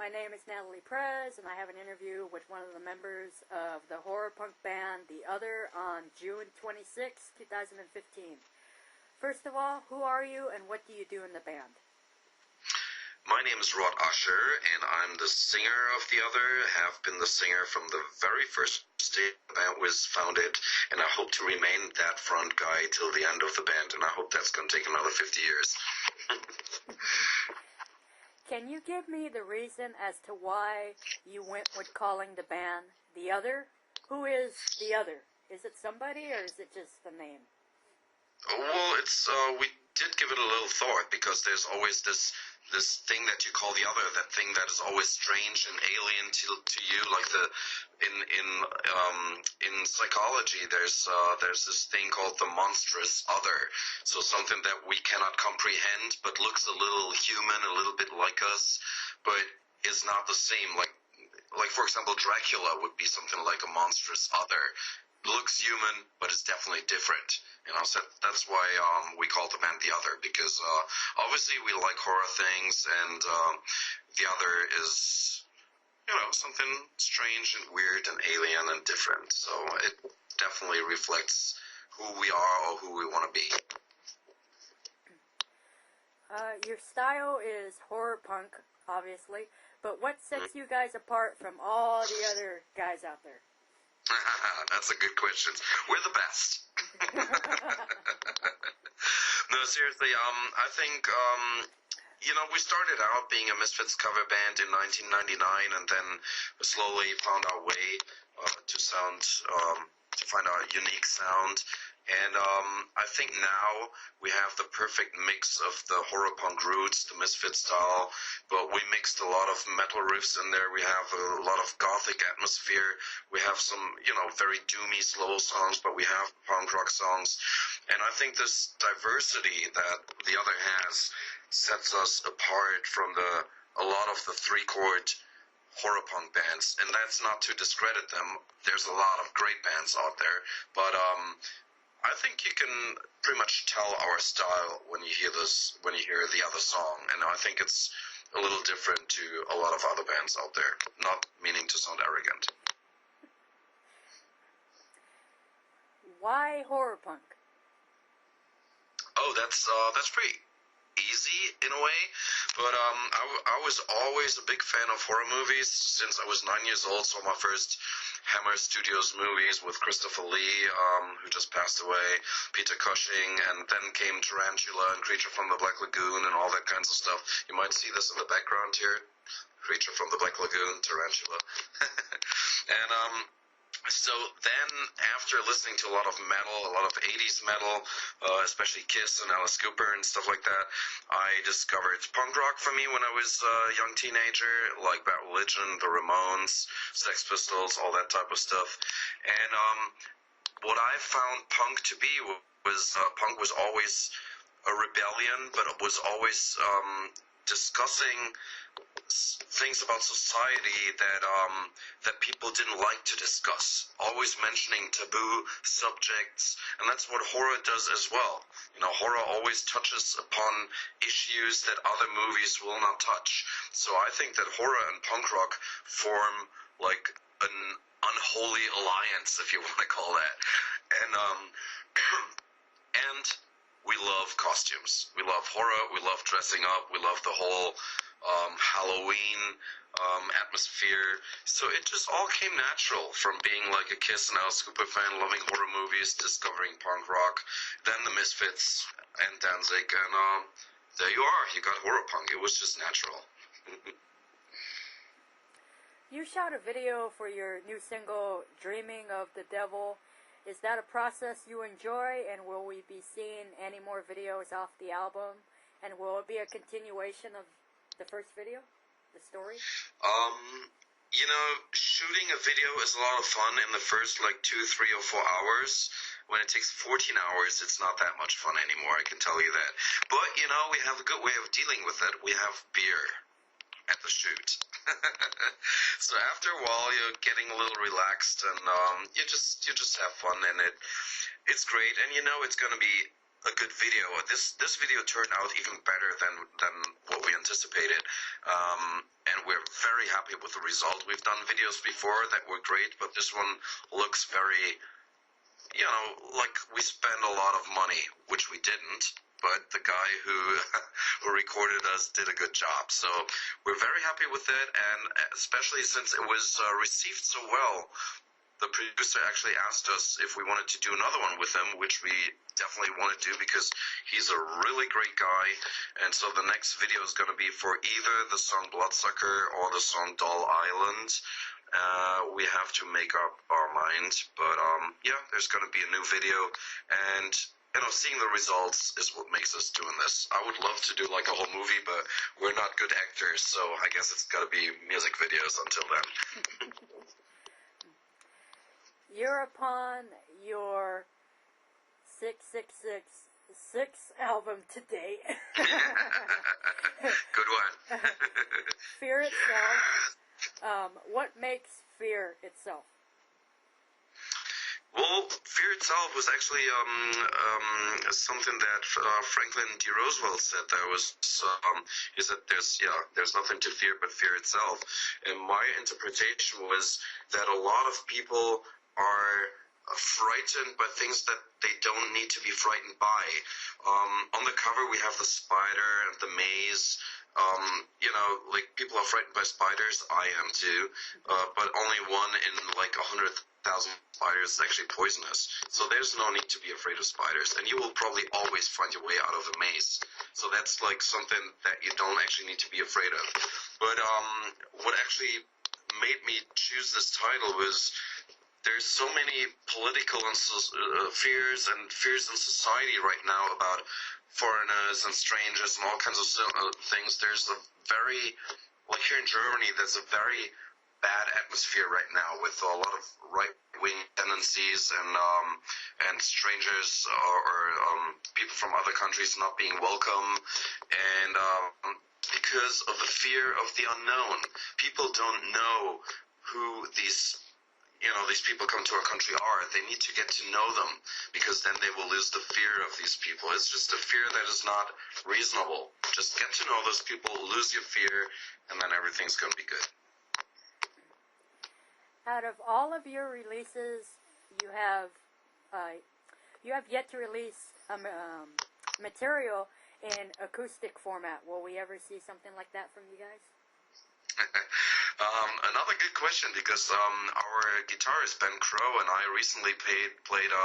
My name is Natalie, and I have an interview with one of the members of the horror punk band The Other on June 26, 2015. First of all, who are you and what do you do in the band? My name is Usher, and I'm the singer of The Other, have been the singer from the very first day the band was founded, and I hope to remain that front guy till the end of the band, and I hope that's going to take another 50 years. Can you give me the reason as to why you went with calling the band The Other? Who is The Other? Is it somebody, or is it just the name? Well, we did give it a little thought, because there's always this thing that you call the other, that thing that is always strange and alien to you, like in psychology, there's this thing called the monstrous other. So something that we cannot comprehend, but looks a little human, a little bit like us, but is not the same. Like for example, Dracula would be something like a monstrous other. Looks human, but is definitely different. So that's why we call the band The Other, because obviously we like horror things, and The Other is, something strange and weird and alien and different. So it definitely reflects who we are or who we want to be. Your style is horror punk, obviously, but what sets you guys apart from all the other guys out there? That's a good question. We're the best. No, seriously, I think, we started out being a Misfits cover band in 1999, and then slowly found our way to find our unique sound. And I think now we have the perfect mix of the horror punk roots, the Misfit style, but we mixed a lot of metal riffs in there. We have a lot of gothic atmosphere. We have some, very doomy, slow songs, but we have punk rock songs. And I think this diversity that The Other has sets us apart from a lot of the three-chord horror punk bands. And that's not to discredit them. There's a lot of great bands out there, but I think you can pretty much tell our style when you hear the other song, and I think it's a little different to a lot of other bands out there, not meaning to sound arrogant. Why horror punk? Oh, that's pretty easy in a way, but I was always a big fan of horror movies since I was 9 years old. Saw my first Hammer Studios movies with Christopher Lee, who just passed away, Peter Cushing, and then came Tarantula and Creature from the Black Lagoon and all that kinds of stuff. You might see this in the background here, Creature from the Black Lagoon, Tarantula. And so then, after listening to a lot of metal, a lot of 80s metal, especially Kiss and Alice Cooper and stuff like that, I discovered punk rock for me when I was a young teenager, like Bad Religion, the Ramones, Sex Pistols, all that type of stuff. And what I found punk to be was punk was always a rebellion, but it was always discussing things about society that people didn't like to discuss, always mentioning taboo subjects, and that's what horror does as well. Horror always touches upon issues that other movies will not touch. So I think that horror and punk rock form like an unholy alliance, if you want to call that. And we love costumes. We love horror. We love dressing up. We love the whole Halloween atmosphere. So it just all came natural from being like a Kiss and Alice Cooper fan, loving horror movies, discovering punk rock, then the Misfits and Danzig, and there you are. You got horror punk. It was just natural. You shot a video for your new single, Dreaming of the Devil. Is that a process you enjoy, and will we be seeing any more videos off the album? And will it be a continuation of the first video, the story? Shooting a video is a lot of fun in the first 2, 3, or 4 hours. When it takes 14 hours, it's not that much fun anymore, I can tell you that. But, we have a good way of dealing with it. We have beer at the shoot. So after a while, you're getting a little relaxed, and you just have fun, and it's great. And it's going to be a good video. This video turned out even better than what we anticipated, and we're very happy with the result. We've done videos before that were great, but this one looks very, you know, like we spent a lot of money, which we didn't. But the guy who recorded us did a good job, so we're very happy with it, and especially since it was received so well. The producer actually asked us if we wanted to do another one with him, which we definitely want to do because he's a really great guy. And so the next video is going to be for either the song Bloodsucker or the song Doll Island. We have to make up our mind, but yeah, there's going to be a new video, and you know, seeing the results is what makes us doing this. I would love to do like a whole movie, but we're not good actors, so I guess it's got to be music videos until then. You're upon your 666 album to date. Good one. Fear Itself. What makes Fear Itself? Well, Fear Itself was actually something that Franklin D. Roosevelt said. There was he said there's nothing to fear but fear itself. And my interpretation was that a lot of people are frightened by things that they don't need to be frightened by. On the cover we have the spider and the maze. You know, like people are frightened by spiders. I am too. But only one in like 100,000 spiders is actually poisonous. So there's no need to be afraid of spiders. And you will probably always find your way out of a maze. So that's like something that you don't actually need to be afraid of. But what actually made me choose this title was there's so many political and fears in society right now about foreigners and strangers and all kinds of things. There's a very, like here in Germany, there's a very bad atmosphere right now with a lot of right-wing tendencies and strangers or people from other countries not being welcome, and because of the fear of the unknown. People don't know who these people come to our country are. They need to get to know them, because then they will lose the fear of these people. It's just a fear that is not reasonable. Just get to know those people, lose your fear, and then everything's going to be good. Out of all of your releases, you have yet to release material in acoustic format. Will we ever see something like that from you guys? Another good question, because our guitarist Ben Crow and I recently played a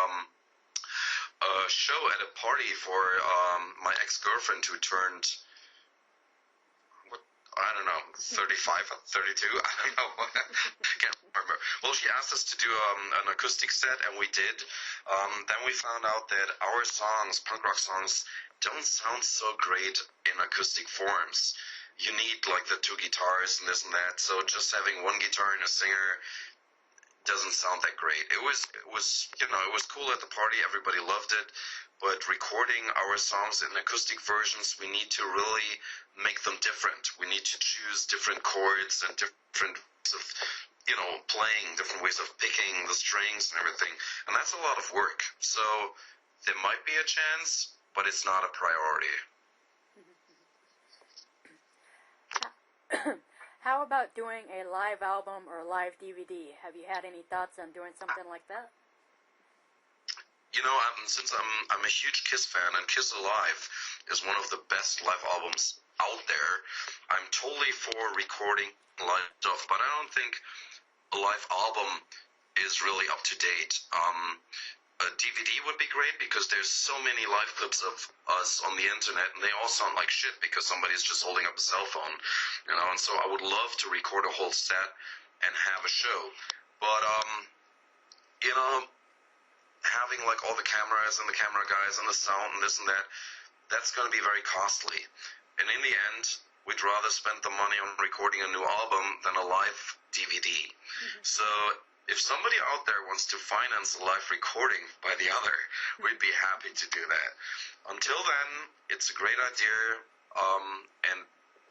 show at a party for my ex-girlfriend who turned, I don't know, 35 or 32, I don't know, can't remember. Well, she asked us to do an acoustic set, and we did. Then we found out that our songs, punk rock songs, don't sound so great in acoustic forms. You need like the two guitars and this and that, so just having one guitar and a singer doesn't sound that great. It was cool at the party, everybody loved it, but recording our songs in acoustic versions, we need to really make them different. We need to choose different chords and different ways of, playing, different ways of picking the strings and everything, and that's a lot of work. So there might be a chance, but it's not a priority. How about doing a live album or live DVD? Have you had any thoughts on doing something like that? Since I'm a huge Kiss fan, and Kiss Alive is one of the best live albums out there, I'm totally for recording live stuff, but I don't think a live album is really up to date. A DVD would be great, because there's so many live clips of us on the internet, and they all sound like shit because somebody's just holding up a cell phone, and so I would love to record a whole set and have a show. But, having like all the cameras and the camera guys and the sound and this and that, that's going to be very costly. And in the end, we'd rather spend the money on recording a new album than a live DVD. Mm-hmm. So if somebody out there wants to finance a live recording by the other, we'd be happy to do that. Until then, it's a great idea, and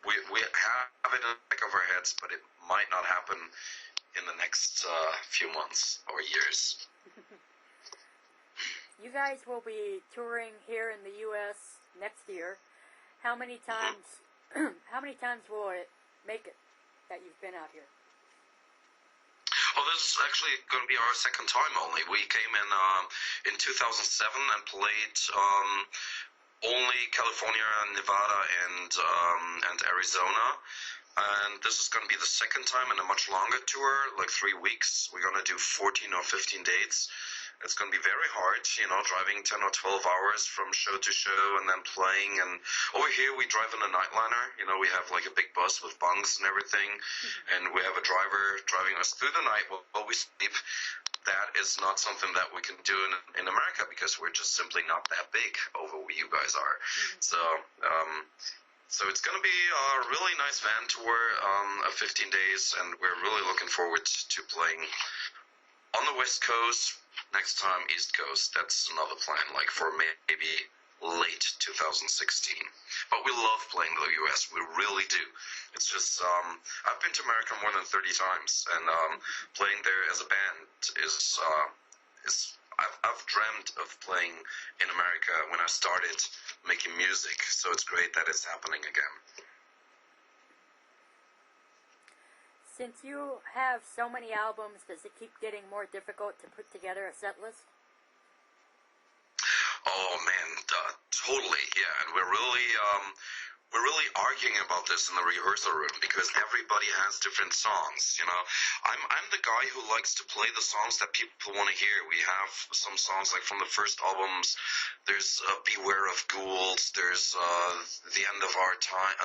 we have it in the back of our heads, but it might not happen in the next few months or years. you guys will be touring here in the U.S. next year. How many times? How many times will it make it that you've been out here? Well, this is actually going to be our second time only. We came in 2007 and played only California, Nevada, and Arizona. And this is going to be the second time in a much longer tour, like 3 weeks. We're going to do 14 or 15 dates. It's going to be very hard, driving 10 or 12 hours from show to show and then playing. And over here we drive in a nightliner. We have like a big bus with bunks and everything. And we have a driver driving us through the night while we sleep. That is not something that we can do in America because we're just simply not that big over where you guys are. So it's going to be a really nice van tour of 15 days, and we're really looking forward to playing on the West Coast. Next time, East Coast. That's another plan, like for maybe late 2016. But we love playing the US. We really do. It's just, I've been to America more than 30 times, and playing there as a band is I've dreamt of playing in America when I started making music, so it's great that it's happening again. Since you have so many albums, does it keep getting more difficult to put together a set list? Oh man, totally, yeah. And we're really arguing about this in the rehearsal room because everybody has different songs. I'm the guy who likes to play the songs that people want to hear. We have some songs like from the first albums. There's Beware of Ghouls. There's The End of Our Time,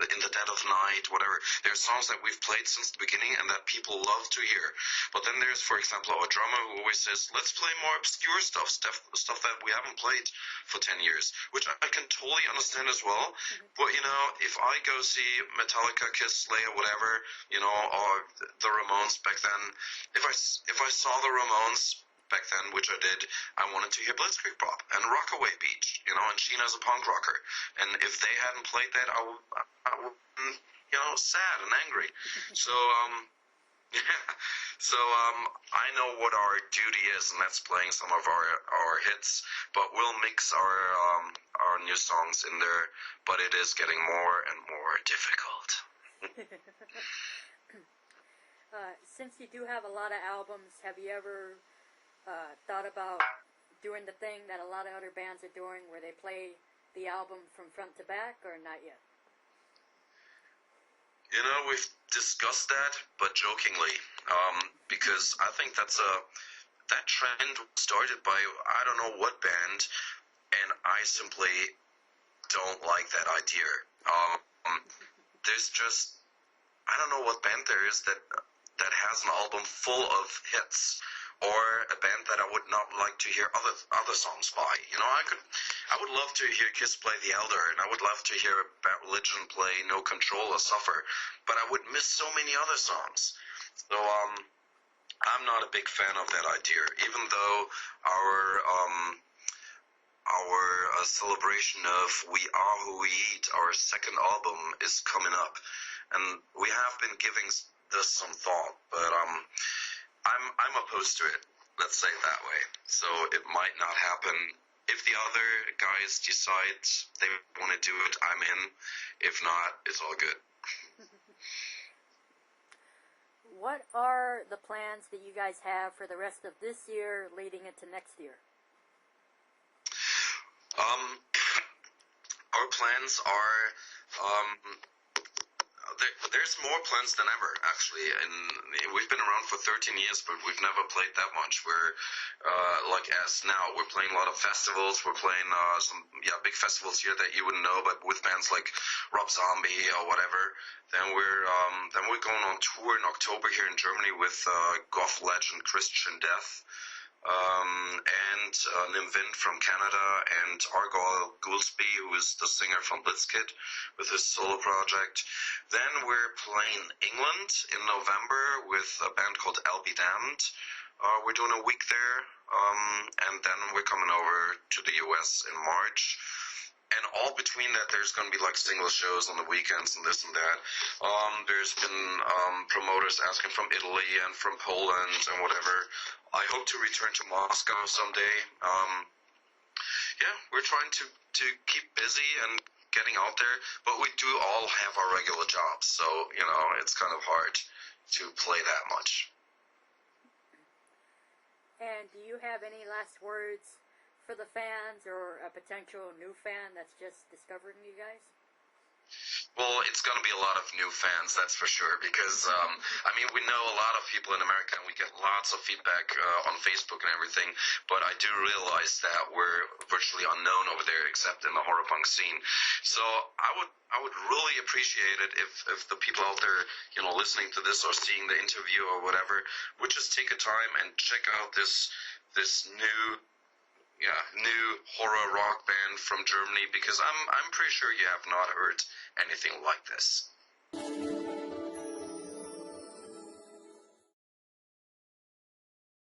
In the Dead of Night, whatever. There's songs that we've played since the beginning and that people love to hear. But then there's, for example, our drummer who always says, let's play more obscure stuff that we haven't played for 10 years, which I can totally understand as well. But, if I go see Metallica, Kiss, Slayer, whatever, or the Ramones back then, if I saw the Ramones back then, which I did, I wanted to hear Blitzkrieg Bop and Rockaway Beach, and Sheena's a punk rocker. And if they hadn't played that, I would sad and angry. So, I know what our duty is, and that's playing some of our hits, but we'll mix our new songs in there, but it is getting more and more difficult. Since you do have a lot of albums, have you ever thought about doing the thing that a lot of other bands are doing where they play the album from front to back, or not yet? We've discussed that, but jokingly, because I think that trend started by I don't know what band, and I simply don't like that idea. There's just I don't know what band there is that has an album full of hits, or a band that I would not like to hear other songs by. I would love to hear Kiss play The Elder, and I would love to hear Bad Religion play No Control or Suffer, but I would miss so many other songs. So I'm not a big fan of that idea, even though our celebration of We Are Who We Eat, our second album, is coming up, and we have been giving this some thought, but I'm opposed to it, let's say it that way. So it might not happen. If the other guys decide they want to do it, I'm in. If not, it's all good. What are the plans that you guys have for the rest of this year leading into next year? Our plans are... There's more plans than ever, actually, and we've been around for 13 years, but we've never played that much. We're, as now, we're playing a lot of festivals. We're playing some big festivals here that you wouldn't know, but with bands like Rob Zombie or whatever. Then we're going on tour in October here in Germany with goth legend Christian Death. And Nim Vind from Canada, and Argyle Goolsby, who is the singer from Blitzkid, with his solo project. Then we're playing England in November with a band called I'll Be Damned. We're doing a week there, and then we're coming over to the US in March. And all between that, there's going to be like single shows on the weekends and this and that. There's been promoters asking from Italy and from Poland and whatever. I hope to return to Moscow someday. yeah, we're trying to keep busy and getting out there, but we do all have our regular jobs, so, you know, it's kind of hard to play that much. And do you have any last words for the fans or a potential new fan that's just discovering you guys? Well, it's going to be a lot of new fans, that's for sure, because, I mean, we know a lot of people in America, and we get lots of feedback on Facebook and everything, but I do realize that we're virtually unknown over there, except in the horror punk scene. So I would really appreciate it if the people out there, you know, listening to this or seeing the interview or whatever, would just take a time and check out this new horror rock band from Germany, because I'm pretty sure you have not heard anything like this.